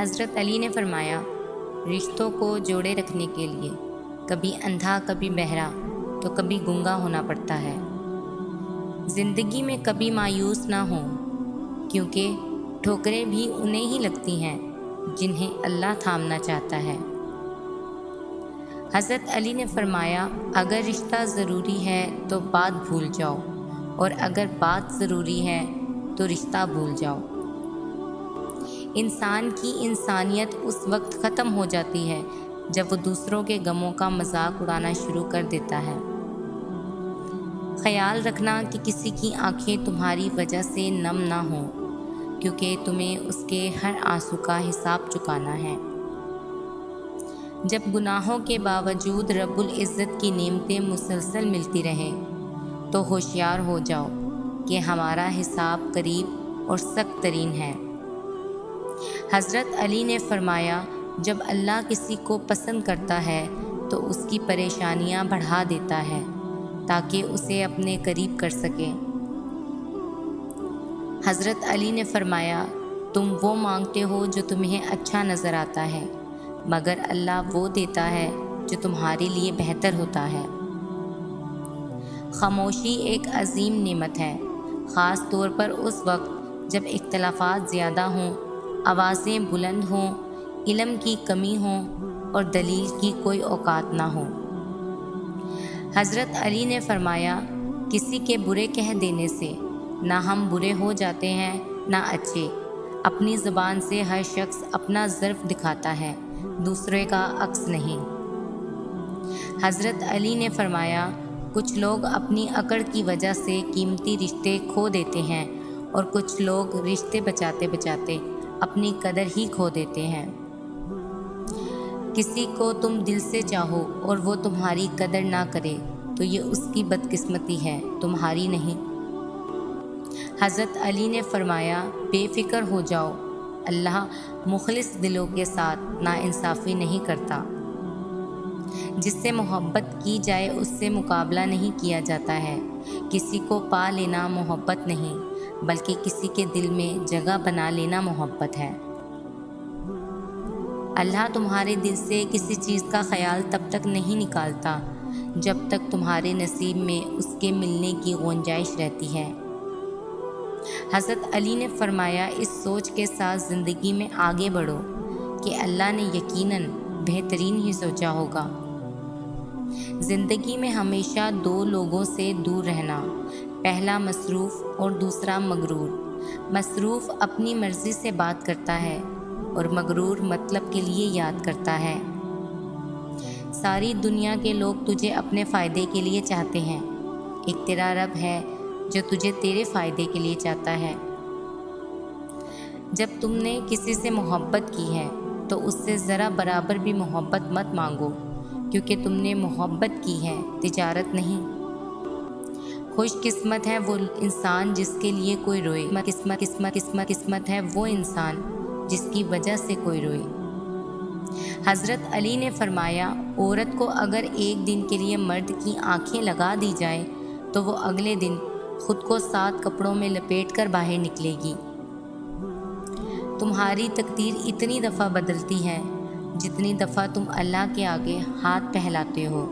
حضرت علی نے فرمایا، رشتوں کو جوڑے رکھنے کے لیے کبھی اندھا کبھی بہرا تو کبھی گونگا ہونا پڑتا ہے۔ زندگی میں کبھی مایوس نہ ہو، کیونکہ ٹھوکریں بھی انہیں ہی لگتی ہیں جنہیں اللہ تھامنا چاہتا ہے۔ حضرت علی نے فرمایا، اگر رشتہ ضروری ہے تو بات بھول جاؤ، اور اگر بات ضروری ہے تو رشتہ بھول جاؤ۔ انسان کی انسانیت اس وقت ختم ہو جاتی ہے جب وہ دوسروں کے غموں کا مذاق اڑانا شروع کر دیتا ہے۔ خیال رکھنا کہ کسی کی آنکھیں تمہاری وجہ سے نم نہ ہوں، کیونکہ تمہیں اس کے ہر آنسو کا حساب چکانا ہے۔ جب گناہوں کے باوجود رب العزت کی نعمتیں مسلسل ملتی رہیں تو ہوشیار ہو جاؤ کہ ہمارا حساب قریب اور سخت ترین ہے۔ حضرت علی نے فرمایا، جب اللہ کسی کو پسند کرتا ہے تو اس کی پریشانیاں بڑھا دیتا ہے تاکہ اسے اپنے قریب کر سکے۔ حضرت علی نے فرمایا، تم وہ مانگتے ہو جو تمہیں اچھا نظر آتا ہے، مگر اللہ وہ دیتا ہے جو تمہارے لیے بہتر ہوتا ہے۔ خاموشی ایک عظیم نعمت ہے، خاص طور پر اس وقت جب اختلافات زیادہ ہوں، آوازیں بلند ہوں، علم کی کمی ہو اور دلیل کی کوئی اوقات نہ ہو۔ حضرت علی نے فرمایا، کسی کے برے کہہ دینے سے نہ ہم برے ہو جاتے ہیں نہ اچھے۔ اپنی زبان سے ہر شخص اپنا ظرف دکھاتا ہے، دوسرے کا عکس نہیں۔ حضرت علی نے فرمایا، کچھ لوگ اپنی اکڑ کی وجہ سے قیمتی رشتے کھو دیتے ہیں اور کچھ لوگ رشتے بچاتے بچاتے اپنی قدر ہی کھو دیتے ہیں۔ کسی کو تم دل سے چاہو اور وہ تمہاری قدر نہ کرے تو یہ اس کی بدقسمتی ہے، تمہاری نہیں۔ حضرت علی نے فرمایا، بے فکر ہو جاؤ، اللہ مخلص دلوں کے ساتھ ناانصافی نہیں کرتا۔ جس سے محبت کی جائے اس سے مقابلہ نہیں کیا جاتا ہے۔ کسی کو پا لینا محبت نہیں، بلکہ کسی کے دل میں جگہ بنا لینا محبت ہے۔ اللہ تمہارے دل سے کسی چیز کا خیال تب تک نہیں نکالتا جب تک تمہارے نصیب میں اس کے ملنے کی گنجائش رہتی ہے۔ حضرت علی نے فرمایا، اس سوچ کے ساتھ زندگی میں آگے بڑھو کہ اللہ نے یقیناً بہترین ہی سوچا ہوگا۔ زندگی میں ہمیشہ دو لوگوں سے دور رہنا، پہلا مصروف اور دوسرا مغرور۔ مصروف اپنی مرضی سے بات کرتا ہے اور مغرور مطلب کے لیے یاد کرتا ہے۔ ساری دنیا کے لوگ تجھے اپنے فائدے کے لیے چاہتے ہیں، ایک تیرا رب ہے جو تجھے تیرے فائدے کے لیے چاہتا ہے۔ جب تم نے کسی سے محبت کی ہے تو اس سے ذرا برابر بھی محبت مت مانگو، کیونکہ تم نے محبت کی ہے، تجارت نہیں۔ خوش قسمت ہے وہ انسان جس کے لیے کوئی روئے، قسمت ہے وہ انسان جس کی وجہ سے کوئی روئے۔ حضرت علی نے فرمایا، عورت کو اگر ایک دن کے لیے مرد کی آنکھیں لگا دی جائیں تو وہ اگلے دن خود کو 7 کپڑوں میں لپیٹ کر باہر نکلے گی۔ تمہاری تقدیر اتنی دفعہ بدلتی ہے جتنی دفعہ تم اللہ کے آگے ہاتھ پھیلاتے ہو۔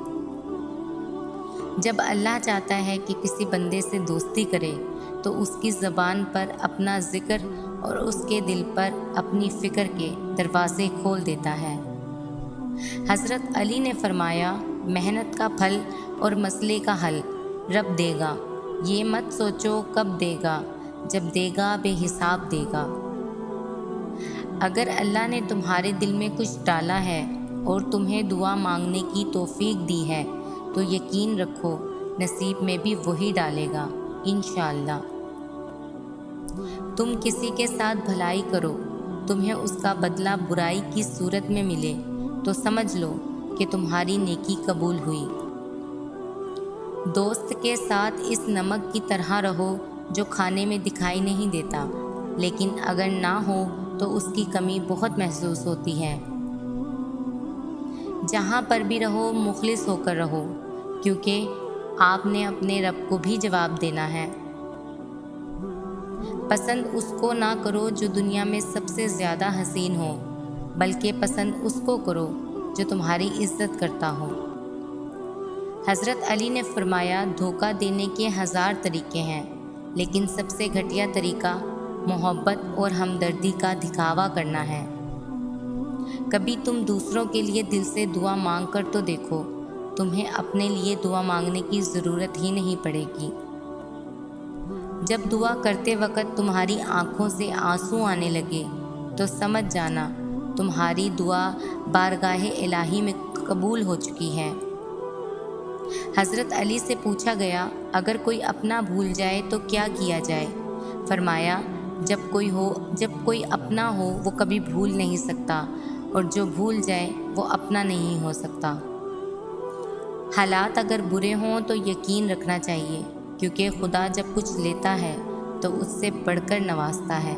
جب اللہ چاہتا ہے کہ کسی بندے سے دوستی کرے تو اس کی زبان پر اپنا ذکر اور اس کے دل پر اپنی فکر کے دروازے کھول دیتا ہے۔ حضرت علی نے فرمایا، محنت کا پھل اور مسئلے کا حل رب دے گا، یہ مت سوچو کب دے گا، جب دے گا بے حساب دے گا۔ اگر اللہ نے تمہارے دل میں کچھ ڈالا ہے اور تمہیں دعا مانگنے کی توفیق دی ہے تو یقین رکھو نصیب میں بھی وہی ڈالے گا انشاءاللہ۔ تم کسی کے ساتھ بھلائی کرو، تمہیں اس کا بدلہ برائی کی صورت میں ملے تو سمجھ لو کہ تمہاری نیکی قبول ہوئی۔ دوست کے ساتھ اس نمک کی طرح رہو جو کھانے میں دکھائی نہیں دیتا، لیکن اگر نہ ہو تو اس کی کمی بہت محسوس ہوتی ہے۔ جہاں پر بھی رہو مخلص ہو کر رہو، کیونکہ آپ نے اپنے رب کو بھی جواب دینا ہے۔ پسند اس کو نہ کرو جو دنیا میں سب سے زیادہ حسین ہو، بلکہ پسند اس کو کرو جو تمہاری عزت کرتا ہو۔ حضرت علی نے فرمایا، دھوکہ دینے کے 1000 طریقے ہیں، لیکن سب سے گھٹیا طریقہ محبت اور ہمدردی کا دکھاوا کرنا ہے۔ کبھی تم دوسروں کے لیے دل سے دعا مانگ کر تو دیکھو، تمہیں اپنے لیے دعا مانگنے کی ضرورت ہی نہیں پڑے گی۔ جب دعا کرتے وقت تمہاری آنکھوں سے آنسو آنے لگے تو سمجھ جانا تمہاری دعا بارگاہ الہی میں قبول ہو چکی ہے۔ حضرت علی سے پوچھا گیا، اگر کوئی اپنا بھول جائے تو کیا کیا جائے؟ فرمایا، جب کوئی اپنا ہو وہ کبھی بھول نہیں سکتا، اور جو بھول جائے وہ اپنا نہیں ہو سکتا۔ حالات اگر برے ہوں تو یقین رکھنا چاہیے، کیونکہ خدا جب کچھ لیتا ہے تو اس سے بڑھ کر نوازتا ہے۔